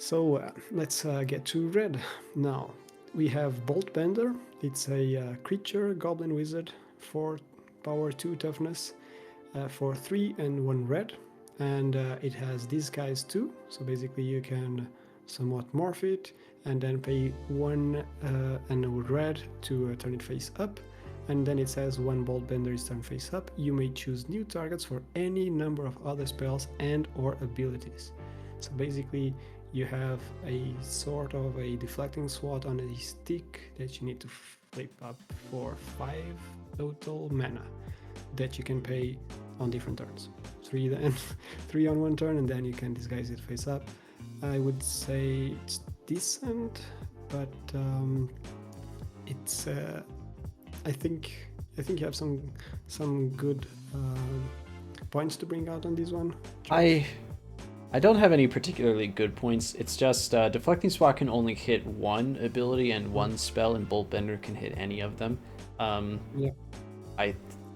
So let's get to red now. We have Bolt Bender. It's a creature, goblin wizard, 4 power, 2 toughness, for 3 and 1 red. And it has these guys too. So basically you can somewhat morph it and then pay 1 and a red to turn it face up. And then it says when Bolt Bender is turned face up, you may choose new targets for any number of other spells and or abilities. So basically you have a sort of a deflecting sword on a stick that you need to flip up for 5 total mana that you can pay on different turns. 3 then 3 on one turn, and then you can disguise it face up. I would say it's decent, but it's I think you have some good points to bring out on this one. I don't have any particularly good points. It's just Deflecting Swat can only hit one ability and one spell, and Bolt Bender can hit any of them.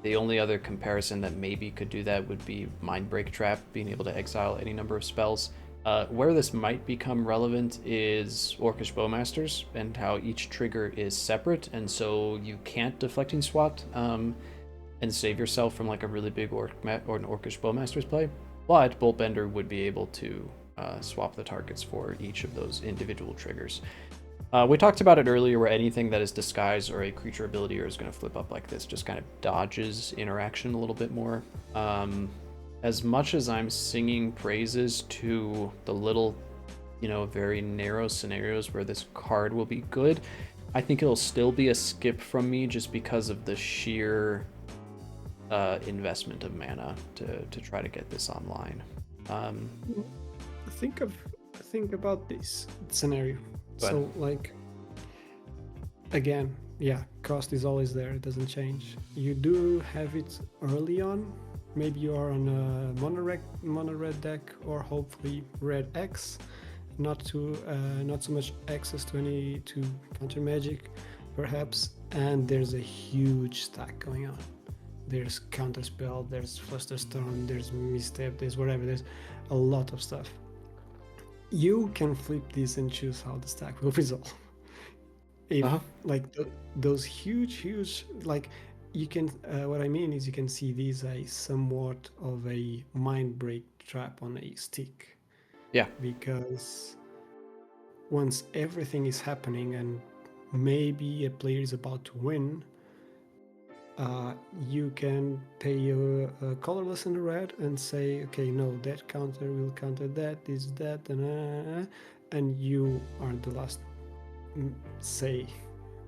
The only other comparison that maybe could do that would be Mindbreak Trap, being able to exile any number of spells. Where this might become relevant is Orcish Bowmasters and how each trigger is separate, and so you can't Deflecting Swat and save yourself from like a really big or an Orcish Bowmasters play. But Bolt Bender would be able to swap the targets for each of those individual triggers. We talked about it earlier, where anything that is disguise or a creature ability or is going to flip up like this just kind of dodges interaction a little bit more. As much as I'm singing praises to the little, very narrow scenarios where this card will be good, I think it'll still be a skip from me just because of the sheer investment of mana to try to get this online. Think about this scenario. So like, again, yeah, cost is always there, it doesn't change. You do have it early on. Maybe you are on a mono red deck, or hopefully red X, not so much access to counter magic perhaps, and there's a huge stack going on. There's Counterspell, there's Flusterstorm, there's Misstep, there's whatever, there's a lot of stuff. You can flip this and choose how the stack will resolve. If those huge, like, you can, what I mean is you can see these as somewhat of a mind break trap on a stick. Yeah. Because once everything is happening and maybe a player is about to win, you can pay a colorless and a red and say, okay, no, that counter will counter that, this, that, and you are the last say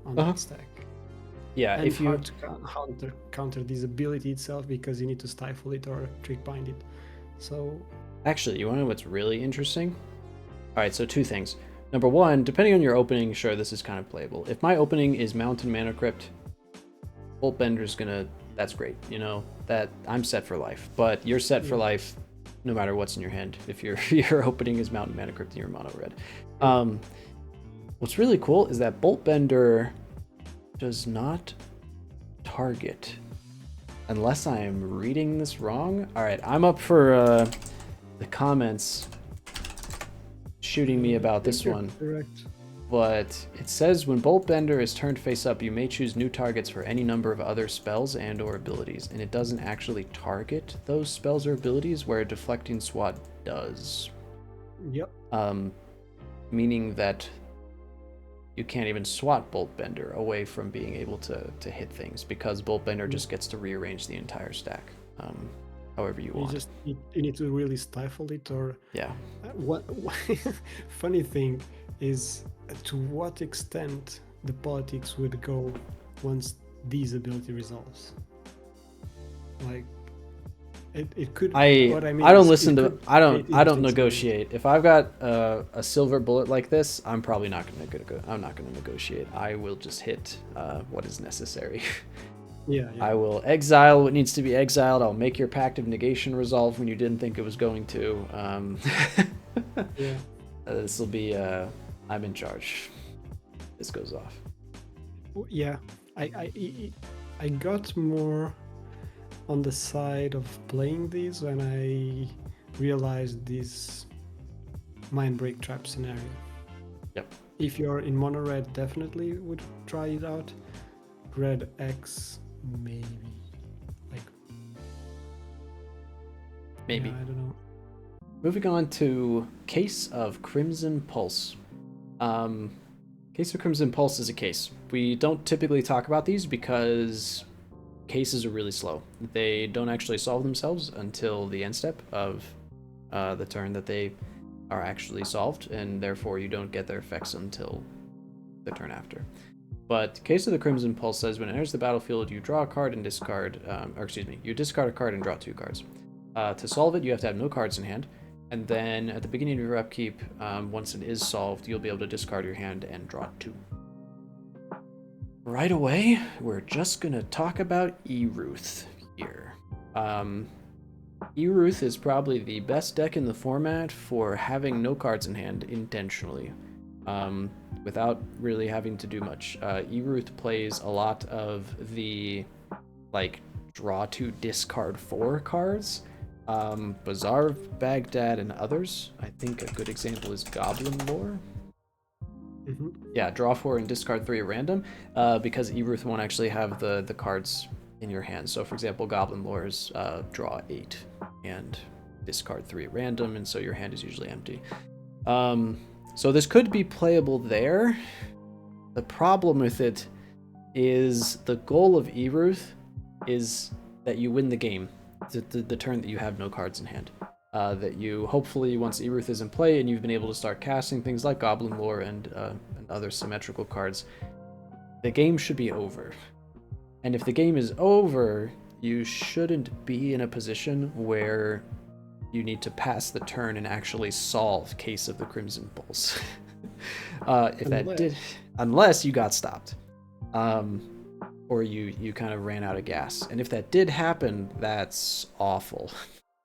on that stack. Yeah, and if you hard to counter this ability itself because you need to stifle it or trick bind it. So actually, you want to know what's really interesting? All right, so 2 things. Number 1, depending on your opening, sure, this is kind of playable. If my opening is Mountain Mana Crypt, Bolt Bender's that's great, that I'm set for life. But you're set for life no matter what's in your hand if your opening is Mountain Mana Crypt and you're mono red. What's really cool is that Bolt Bender does not target, unless I am reading this wrong. All right, I'm up for the comments shooting me about this one. Correct. But it says when Bolt Bender is turned face up, you may choose new targets for any number of other spells and or abilities, and it doesn't actually target those spells or abilities, where a Deflecting Swat does. Yep. Meaning that you can't even swat Bolt Bender away from being able to hit things, because Bolt Bender just gets to rearrange the entire stack however you want. You need to really stifle it, or what funny thing is to what extent the politics would go once these ability resolves. Like it could. I don't negotiate. If I've got a silver bullet like this, I'm probably not gonna negotiate. I will just hit what is necessary. Yeah. I will exile what needs to be exiled. I'll make your Pact of Negation resolve when you didn't think it was going to. This will be I'm in charge. This goes off. Yeah, I got more on the side of playing these when I realized this mind break trap scenario. Yep. If you're in mono red, definitely would try it out. Red X, maybe. Like, Maybe. yeah, I don't know. Moving on to Case of Crimson Pulse. Case of Crimson Pulse is a case. We don't typically talk about these because cases are really slow. They don't actually solve themselves until the end step of the turn that they are actually solved, and therefore you don't get their effects until the turn after. But Case of the Crimson Pulse says when it enters the battlefield, you draw a card and discard, you discard a card and draw 2 cards. To solve it, you have to have no cards in hand, and then at the beginning of your upkeep, once it is solved, you'll be able to discard your hand and draw 2. Right away, we're just gonna talk about Eruth here. Eruth is probably the best deck in the format for having no cards in hand intentionally, without really having to do much. Eruth plays a lot of the like draw 2 discard 4 cards. Bazaar of Baghdad and others. I think a good example is Goblin Lore. Yeah, draw 4 and discard 3 at random, because Eruth won't actually have the cards in your hand. So for example, Goblin Lore's draw 8 and discard 3 at random, and so your hand is usually empty. So this could be playable there. The problem with it is the goal of Eruth is that you win the game, the turn that you have no cards in hand. That you hopefully, once Eruth is in play and you've been able to start casting things like Goblin Lore and other symmetrical cards, the game should be over. And if the game is over, you shouldn't be in a position where you need to pass the turn and actually solve Case of the Crimson Pulse. Unless you got stopped, or you kind of ran out of gas. And if that did happen, that's awful.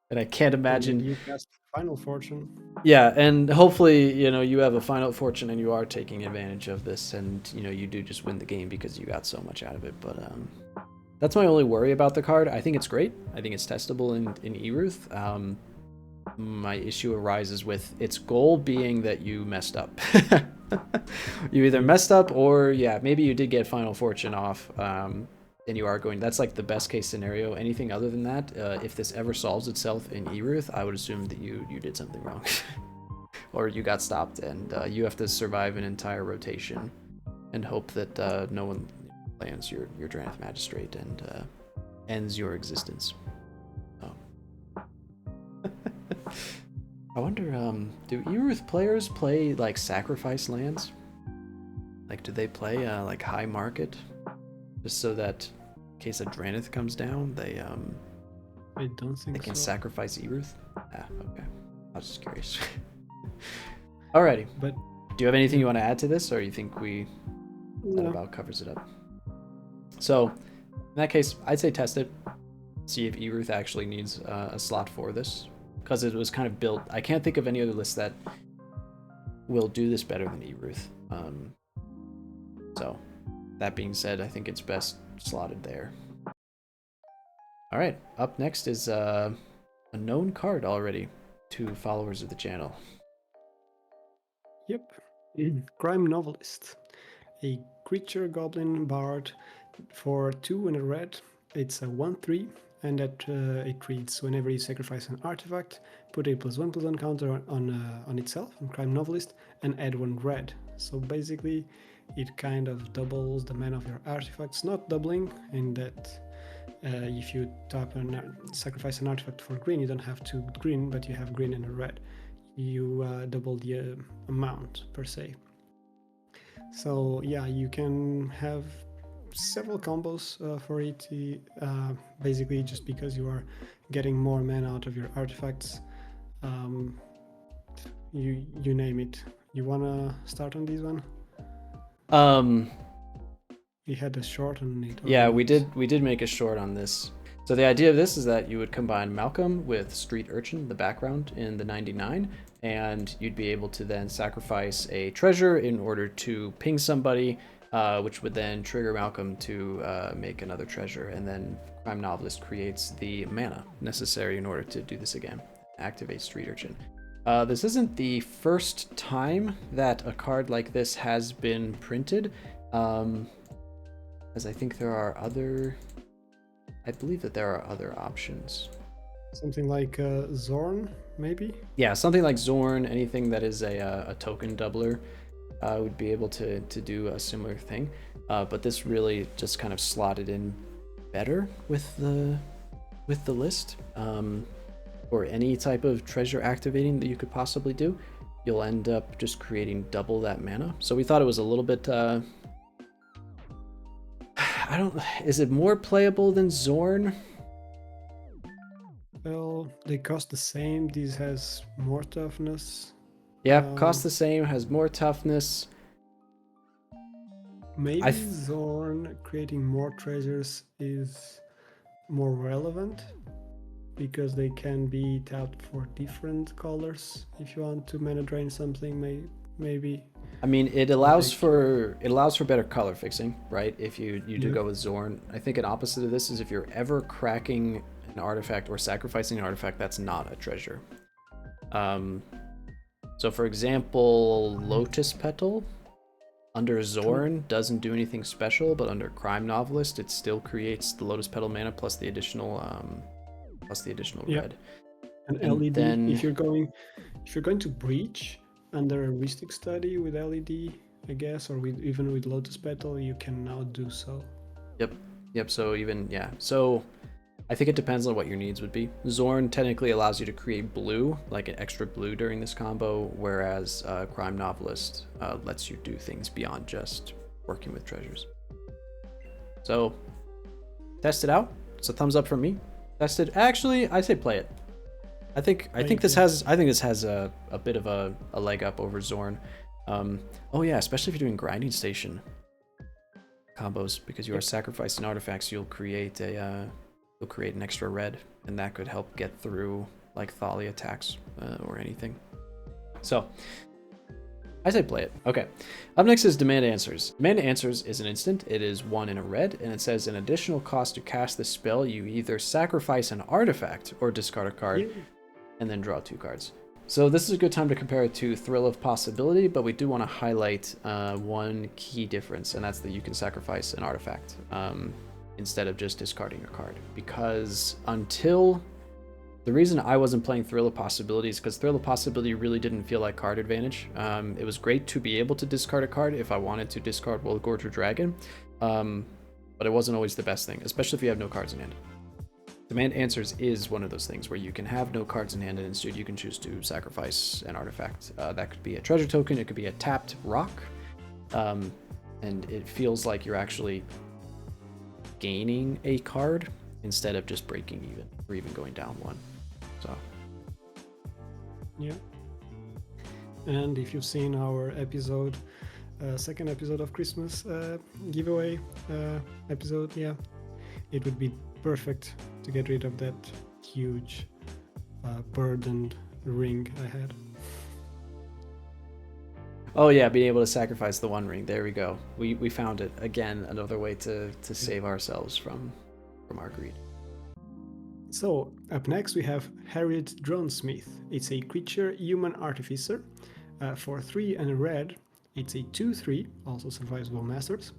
And I can't imagine. You cast Final Fortune. Yeah, and hopefully, you have a Final Fortune and you are taking advantage of this, and you do just win the game because you got so much out of it. But that's my only worry about the card. I think it's great. I think it's testable in Eruth. My issue arises with its goal being that you messed up. You either messed up or, maybe you did get Final Fortune off, and you are going. That's like the best case scenario. Anything other than that, if this ever solves itself in Eruth, I would assume that you did something wrong. Or you got stopped, and you have to survive an entire rotation and hope that no one lands your Drannith Magistrate and ends your existence. I wonder, do Eruth players play like sacrifice lands? Like, do they play like high market, just so that in case a Drannith comes down, they I don't think they can so. sacrifice Eruth? Okay. I was just curious. Alrighty. But do you have anything you want to add to this, or you think that about covers it up? So, in that case, I'd say test it. See if Eruth actually needs a slot for this, because it was kind of built. I can't think of any other list that will do this better than Eruth. So, that being said, I think it's best slotted there. All right, up next is a known card already to followers of the channel. Yep, Crime Novelist, a creature goblin bard for 2 and a red. It's a 1/3, and it reads: whenever you sacrifice an artifact, put a +1/+1 counter on itself, on Crime Novelist, and add 1 red. So basically, it kind of doubles the mana of your artifacts, not doubling in that if you tap and sacrifice an artifact for green, you don't have 2 green, but you have green and a red. You double the amount per se. So yeah, you can have several combos for it, basically just because you are getting more mana out of your artifacts. You name it. You wanna start on this one? We had a short on it. Yeah, we did make a short on this. So the idea of this is that you would combine Malcolm with Street Urchin, the background in the 99, and you'd be able to then sacrifice a treasure in order to ping somebody, which would then trigger Malcolm to make another treasure, and then Crime Novelist creates the mana necessary in order to do this again, activate Street Urchin. This isn't the first time that a card like this has been printed, as I think there are other... I believe that there are other options. Something like Zorn, maybe? Yeah, something like Zorn, anything that is a token doubler would be able to do a similar thing. But this really just kind of slotted in better with the list. Or any type of treasure activating that you could possibly do, you'll end up just creating double that mana. So we thought it was a little bit... is it more playable than Zorn? Well, they cost the same. This has more toughness. Yeah, cost the same, has more toughness. Maybe Zorn creating more treasures is more relevant because they can be tapped for different colors. If you want to mana drain something, maybe. I mean, it allows for better color fixing, right? If you do go with Zorn. I think an opposite of this is if you're ever cracking an artifact or sacrificing an artifact that's not a treasure. So for example, Lotus Petal under Zorn doesn't do anything special, but under Crime Novelist it still creates the Lotus Petal mana plus the additional red. And LED. Then, if you're going to breach under a Heuristic Study with LED, I guess, or even with Lotus Petal, you can now do so. Yep. So So I think it depends on what your needs would be. Zorn technically allows you to create blue, like an extra blue during this combo, whereas Crime Novelist lets you do things beyond just working with treasures. So test it out. It's a thumbs up from me. Test it. Actually, I say play it. I think this has a bit of a leg up over Zorn. Oh yeah, especially if you're doing grinding station combos, because you are sacrificing artifacts, you'll create an extra red, and that could help get through like Thali attacks or anything. So I say play it. Okay. Up next is Demand Answers. Demand Answers is an instant. It is 1 in a red, and it says an additional cost to cast this spell, you either sacrifice an artifact or discard a card, and then draw 2 cards. So this is a good time to compare it to Thrill of Possibility, but we do want to highlight one key difference, and that's that you can sacrifice an artifact instead of just discarding a card. Because the reason I wasn't playing Thrill of Possibility is because Thrill of Possibility really didn't feel like card advantage. It was great to be able to discard a card if I wanted to discard Wolgorger Dragon, but it wasn't always the best thing, especially if you have no cards in hand. Demand Answers is one of those things where you can have no cards in hand, and instead you can choose to sacrifice an artifact. That could be a treasure token, it could be a tapped rock, and it feels like you're actually gaining a card instead of just breaking even or even going down 1. So yeah. And if you've seen our episode, second episode of Christmas giveaway episode, it would be perfect to get rid of that huge burdened ring I had. Oh yeah, being able to sacrifice the 1 ring. There we go. We found it. Again, another way to save ourselves from our greed. So, up next we have Harriet Dron Smith. It's a creature human artificer. For 3 and a red, it's a 2/3, also survivable masters.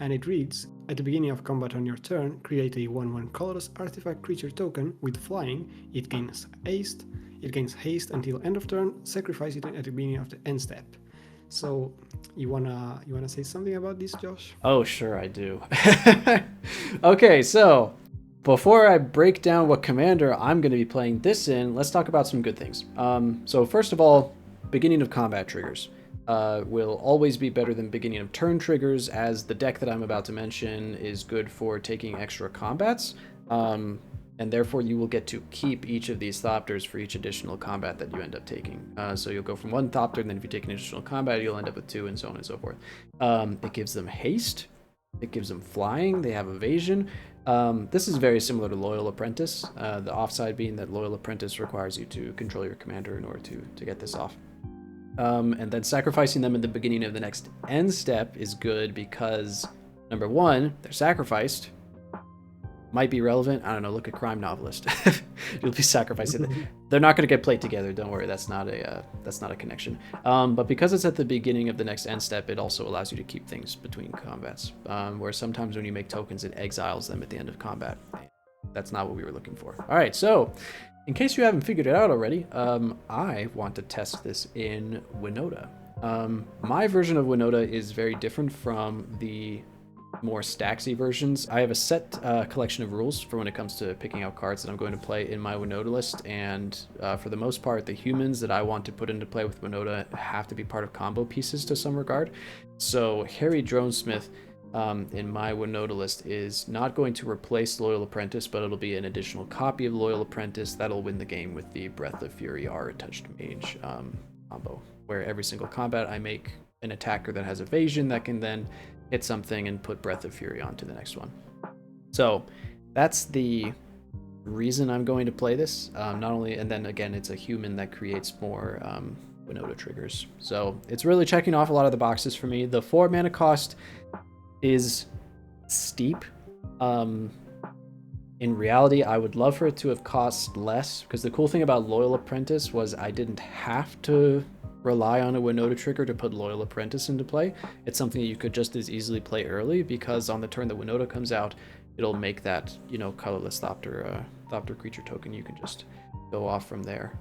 And it reads, at the beginning of combat on your turn, create a 1/1 colorless artifact creature token with flying. It gains haste until end of turn. Sacrifice it at the beginning of the end step. So you wanna say something about this, Josh? Oh sure, I do. Okay, so before I break down what commander I'm going to be playing this in, let's talk about some good things. So first of all, beginning of combat triggers will always be better than beginning of turn triggers, as the deck that I'm about to mention is good for taking extra combats, and therefore you will get to keep each of these Thopters for each additional combat that you end up taking. So you'll go from 1 Thopter, and then if you take an additional combat, you'll end up with 2, and so on and so forth. It gives them haste, it gives them flying, they have evasion. This is very similar to Loyal Apprentice, the offside being that Loyal Apprentice requires you to control your commander in order to get this off. And then sacrificing them at the beginning of the next end step is good because, number 1, they're sacrificed, might be relevant. I don't know. Look at Crime Novelist. You'll be sacrificing. They're not going to get played together. Don't worry. That's not a connection. But because it's at the beginning of the next end step, it also allows you to keep things between combats. Where sometimes when you make tokens, it exiles them at the end of combat. That's not what we were looking for. All right. So, in case you haven't figured it out already, I want to test this in Winota. My version of Winota is very different from the more Staxy versions. I have a set collection of rules for when it comes to picking out cards that I'm going to play in my Winota list, and for the most part, the humans that I want to put into play with Winota have to be part of combo pieces to some regard. So Harry Dron Smith in my Winota list is not going to replace Loyal Apprentice, but it'll be an additional copy of Loyal Apprentice that'll win the game with the Breath of Fury Aura Touched Mage combo, where every single combat I make an attacker that has evasion that can then hit something and put Breath of Fury onto the next one. So that's the reason I'm going to play this. Not only, and then again, it's a human that creates more Winota triggers. So it's really checking off a lot of the boxes for me. The 4 mana cost is steep. In reality, I would love for it to have cost less, because the cool thing about Loyal Apprentice was I didn't have to rely on a Winota trigger to put Loyal Apprentice into play. It's something that you could just as easily play early, because on the turn that Winota comes out, it'll make that, you know, colorless Thopter creature token. You can just go off from there.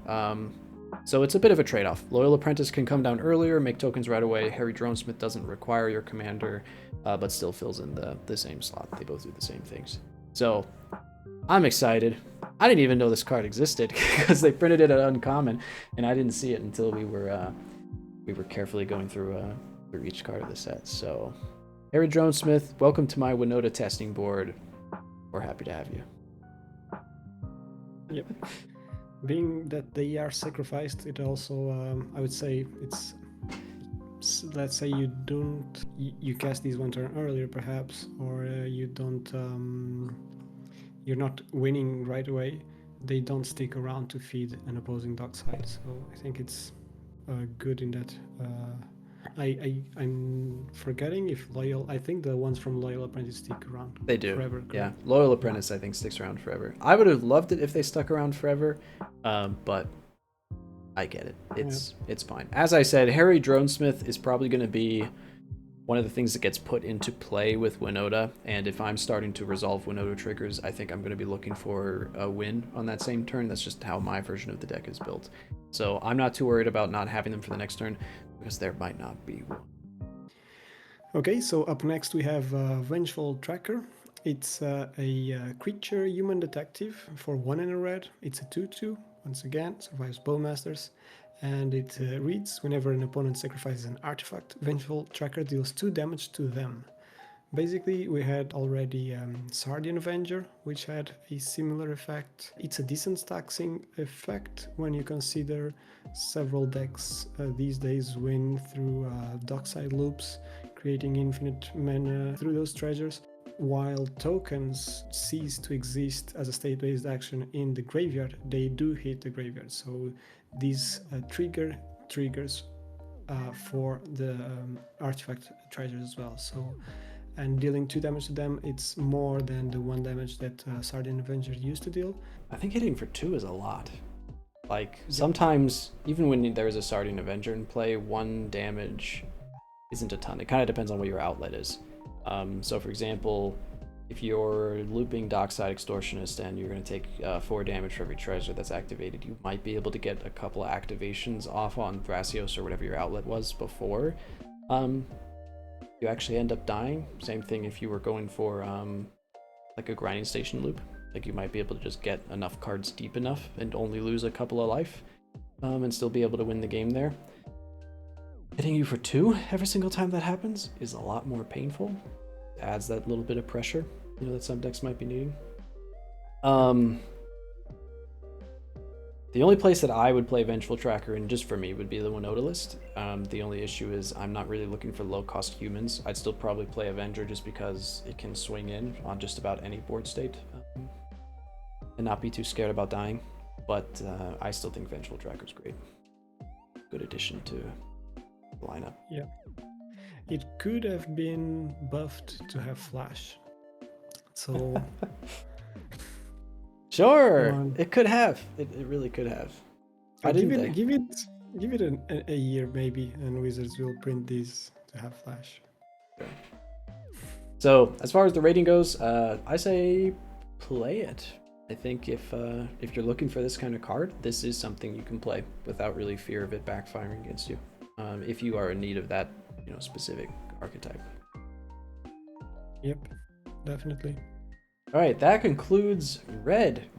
So it's a bit of a trade-off. Loyal Apprentice can come down earlier, make tokens right away. Harry Dron Smith doesn't require your commander, but still fills in the same slot. They both do the same things. So I'm excited. I didn't even know this card existed because they printed it at Uncommon, and I didn't see it until we were carefully going through each card of the set. So, Harry Dron Smith, welcome to my Winota testing board. We're happy to have you. Yep. Being that they are sacrificed, it also, I would say, it's, let's say you cast these one turn earlier, perhaps, or you don't. You're not winning right away, they don't stick around to feed an opposing dock side. So I think it's good in that. I'm forgetting if Loyal, I think the ones from Loyal Apprentice stick around. They do. Forever. Correct? Yeah, Loyal Apprentice I think sticks around forever. I would have loved it if they stuck around forever, but I get it. It's fine. As I said, Harry Dron Smith is probably going to be one of the things that gets put into play with Winota, and if I'm starting to resolve Winota triggers, I think I'm going to be looking for a win on that same turn. That's just how my version of the deck is built. So I'm not too worried about not having them for the next turn, because there might not be one. Okay, so up next we have Veal Tracker. It's a creature human detective for 1 and a red. It's a 2/2, once again, survives Bowmasters. And it reads, whenever an opponent sacrifices an artifact, Vengeful Tracker deals 2 damage to them. Basically, we had already Sardian Avenger, which had a similar effect. It's a decent taxing effect when you consider several decks these days win through dockside loops, creating infinite mana through those treasures. While tokens cease to exist as a state-based action in the graveyard, they do hit the graveyard. So these triggers for the artifact treasures as well. So, and dealing 2 damage to them, it's more than the 1 damage that Sardian Avenger used to deal. I think hitting for 2 is a lot. Like, sometimes, even when there is a Sardian Avenger in play, 1 damage isn't a ton. It kind of depends on what your outlet is. So for example, if you're looping Dockside Extortionist and you're going to take 4 damage for every treasure that's activated, you might be able to get a couple of activations off on Thrasios or whatever your outlet was before you actually end up dying. Same thing if you were going for like a grinding station loop. Like, you might be able to just get enough cards deep enough and only lose a couple of life and still be able to win the game there. Hitting you for 2 every single time that happens is a lot more painful. It adds that little bit of pressure, you know, that some decks might be needing. The only place that I would play Vengeful Tracker in, just for me, would be the Winota list. The only issue is I'm not really looking for low-cost humans. I'd still probably play Avenger just because it can swing in on just about any board state and not be too scared about dying. But I still think Vengeful Tracker's great. Good addition to the lineup. Yeah. It could have been buffed to have flash. So Sure, Come on. it could have. It really could have. Why Give didn't it, they? give it a year maybe, and Wizards will print these to have flash. So as far as the rating goes, I say play it. I think if you're looking for this kind of card, this is something you can play without really fear of it backfiring against you. If you are in need of that, specific archetype. Yep, definitely. All right, that concludes Red.